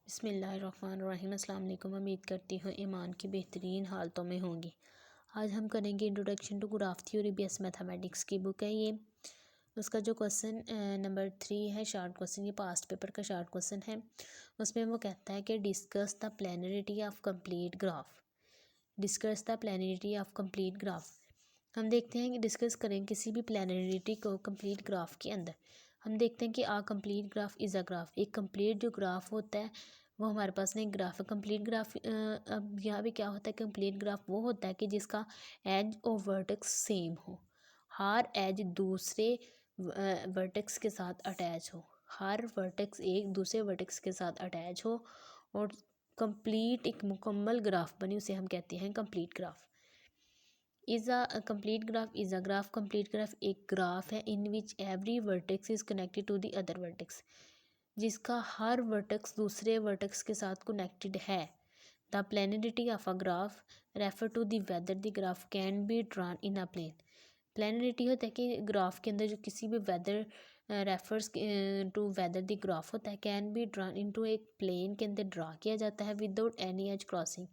बिस्मिल्लाहिर्रहमानिर्रहीम। अस्सलाम वालेकुम। उम्मीद करती हूँ ईमान की बेहतरीन हालतों में होंगी। आज हम करेंगे introduction to graph theory based mathematics की बुक है ये। उसका जो क्वेश्चन नंबर 3 है, शॉर्ट क्वेश्चन, ये पास्ट पेपर का शॉर्ट क्वेश्चन है। उसमें वो कहता है कि discuss the planarity of complete graph. Discuss the planarity of complete graph. हम देखते हैं कि डिस्कस करें किसी भी प्लेनरिटी को कंप्लीट ग्राफ के अंदर। हम देखते हैं कि a complete graph is a graph. एक कंप्लीट जो ग्राफ होता है वो हमारे पास नहीं ग्राफ है। कंप्लीट ग्राफ अब यहाँ पे क्या होता है, कंप्लीट ग्राफ वो होता है कि जिसका एज और वर्टेक्स सेम हो, हर एज दूसरे वर्टेक्स के साथ अटैच हो, हर वर्टेक्स एक दूसरे वर्टेक्स के साथ अटैच हो और कंप्लीट एक मुकम्मल ग्राफ बनी, उसे हम कहते हैं complete graph. Is a complete graph is a graph. Complete graph एक ग्राफ है in which every vertex is connected to the other vertex, जिसका हर वर्टेक्स दूसरे वर्टेक्स के साथ कनेक्टेड है। The planarity of a graph refer to the whether the graph can be drawn in a plane. Planarity होता है कि graph के अंदर जो किसी भी whether refers to whether the graph होता है, कैन बी ड्रॉन इनटू एक प्लेन के अंदर ड्रा किया जाता है विदाउट एनी एज क्रॉसिंग।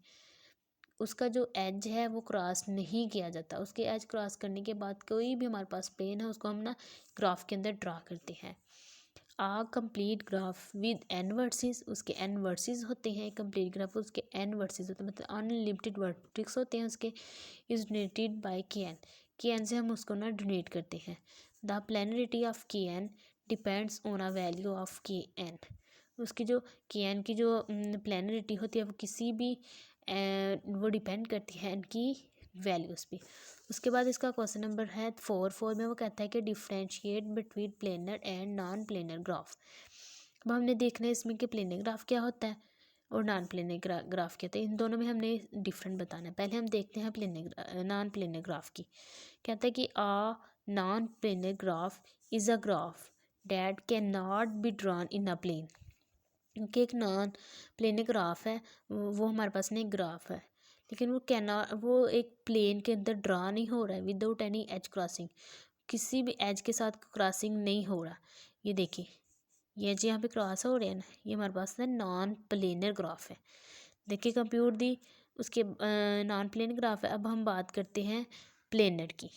उसका जो एज है वो क्रॉस नहीं किया जाता। उसके एज क्रॉस करने के बाद कोई भी हमारे पास प्लेन है उसको हम ना ग्राफ के अंदर ड्रा करते हैं। A complete graph with n vertices, उसके एन वर्सेस होते हैं। कंप्लीट ग्राफ उसके एन वर्सेस होते हैं, मतलब अनलिमिटेड वर्टेक्स होते हैं उसके। Is denoted by K n से हम उसको ना डोनेट करते हैं। The planarity of K n depends on a value of K n. उसकी जो के एन की जो प्लेनरिटी होती है वो किसी भी वो डिपेंड करती है इनकी वैल्यूज़ पे। उसके बाद इसका क्वेश्चन नंबर है 4 में वो कहता है कि differentiate between planar and non planar graph. अब हमने देखना है इसमें कि प्लेनर ग्राफ क्या होता है और नॉन प्लेनर ग्राफ क्या होता है। इन दोनों में हमने डिफरेंट बताना है। पहले हम देखते हैं नॉन प्लेनर ग्राफ की। कहता है कि a non planar graph is a graph that can not be drawn in a plane. कि एक नॉन प्लेन ग्राफ है, वो हमारे पास नहीं ग्राफ है, लेकिन वो एक प्लेन के अंदर ड्रा नहीं हो रहा है विदाउट एनी एज क्रॉसिंग। किसी भी एज के साथ क्रॉसिंग नहीं हो रहा। ये देखिए, ये जो यहाँ पे क्रॉस हो रहे हैं ना, ये हमारे पास ना नॉन प्लेनर ग्राफ है। देखिए कंप्यूटर दी उसके नॉन प्लेन ग्राफ है। अब हम बात करते हैं प्लेनर की।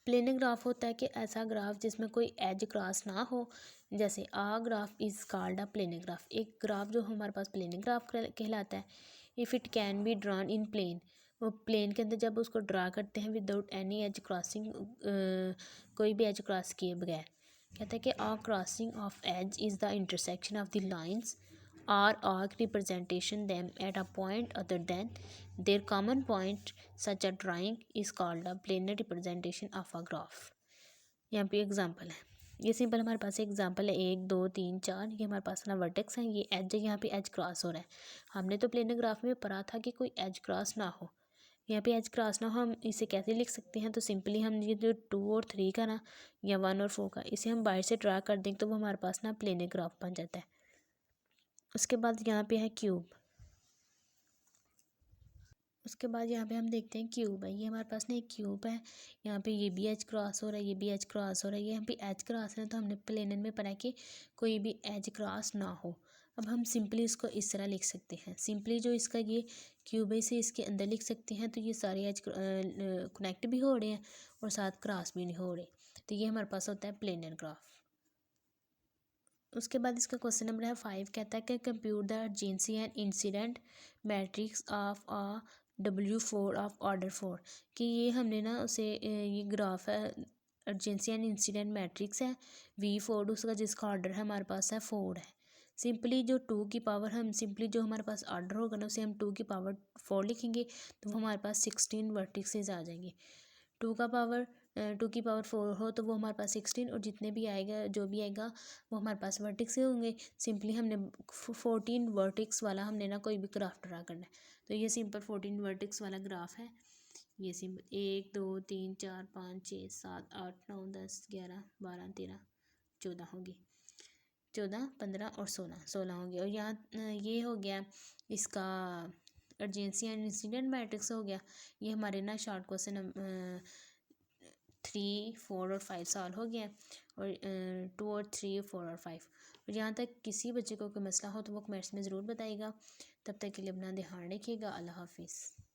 प्लेनर ग्राफ होता है कि ऐसा ग्राफ जिसमें कोई एज क्रॉस ना हो। जैसे a graph is called a planar graph. एक ग्राफ जो हमारे पास प्लेनर ग्राफ कहलाता है। If it can be drawn in plane, वो प्लेन के अंदर जब उसको ड्रा करते हैं विदाउट एनी एज क्रॉसिंग, कोई भी एज क्रॉस किए बगैर। कहता है कि a crossing of edge is the intersection of the lines or arc representation them at a point other than their common point. Such a drawing is called a planar representation of a graph. यहाँ पे example है, ये simple हमारे पास example है 1 2 3 4। ये हमारे पास ना vertex हैं, ये एज है, यहाँ पे एज क्रॉस हो रहा है। हमने तो प्लेनर ग्राफ में पढ़ा था कि कोई एज क्रॉस ना हो। यहाँ पे एज क्रॉस ना हो, हम इसे कैसे लिख सकते हैं? तो सिंपली हम ये जो 2 और 3 का ना या 1 और 4 का, इसे हम बाहर से ड्रा कर दें तो वो हमारे पास ना प्लेनर ग्राफ बन जाता है। उसके बाद यहाँ पे है क्यूब। उसके बाद यहाँ पे हम देखते हैं क्यूब है। ये हमारे पास ना एक क्यूब है। यहाँ पे ये भी एज क्रॉस हो रहा है, ये भी एज क्रॉस हो रहा है। ये यहाँ पे एज क्रॉस है तो हमने प्लेनर में पढ़ा कि कोई भी एज क्रॉस ना हो। अब हम सिंपली इसको इस तरह लिख सकते हैं। सिंपली जो इसका ये क्यूब है इसे इसके अंदर लिख सकते हैं, तो ये सारे एज कनेक्ट भी हो रहे हैं और साथ क्रॉस भी नहीं हो रहे। तो ये हमारे पास होता है प्लेनर ग्राफ। उसके बाद इसका क्वेश्चन नंबर है 5। कहता है कि compute the adjacency and incidence matrix of a W4 of order 4। कि ये हमने ना उसे ये ग्राफ है, अर्जेंसी एंड इंसिडेंट मैट्रिक्स है V4, उसका जिसका ऑर्डर है हमारे पास है 4 है। सिंपली जो 2 की पावर, हम सिंपली जो हमारे पास ऑर्डर होगा ना उसे हम 2 की पावर 4 लिखेंगे तो वो हमारे पास 16 वर्टिसेस आ जाएंगे। 2 की पावर 4 हो तो वो हमारे पास 16, और जितने भी आएगा जो भी आएगा वो हमारे पास वर्टिक्स होंगे। सिंपली हमने 14 वर्टिक्स वाला हमने ना कोई भी ग्राफ ड्रा करना है। तो ये सिंपल 14 वर्टिक्स वाला ग्राफ है। ये सिंपल 1 2 3 4 5 6 7 8 9 10 11 12 13 14 होगी, 14 15 और 16 होंगे। और यहाँ ये हो गया इसका अर्जेंसी एंड इंसिडेंट मैट्रिक्स हो गया। ये हमारे ना शॉर्ट क्वेश्चन 3 4 और 5 सॉल्व हो गया, और 2 और 3 4 और 5। और यहाँ तक किसी बच्चे को कोई मसला हो तो वो कमेंट्स में ज़रूर बताइएगा। तब तक के लिए अपना ध्यान रखिएगा। अल्लाह हाफिज़।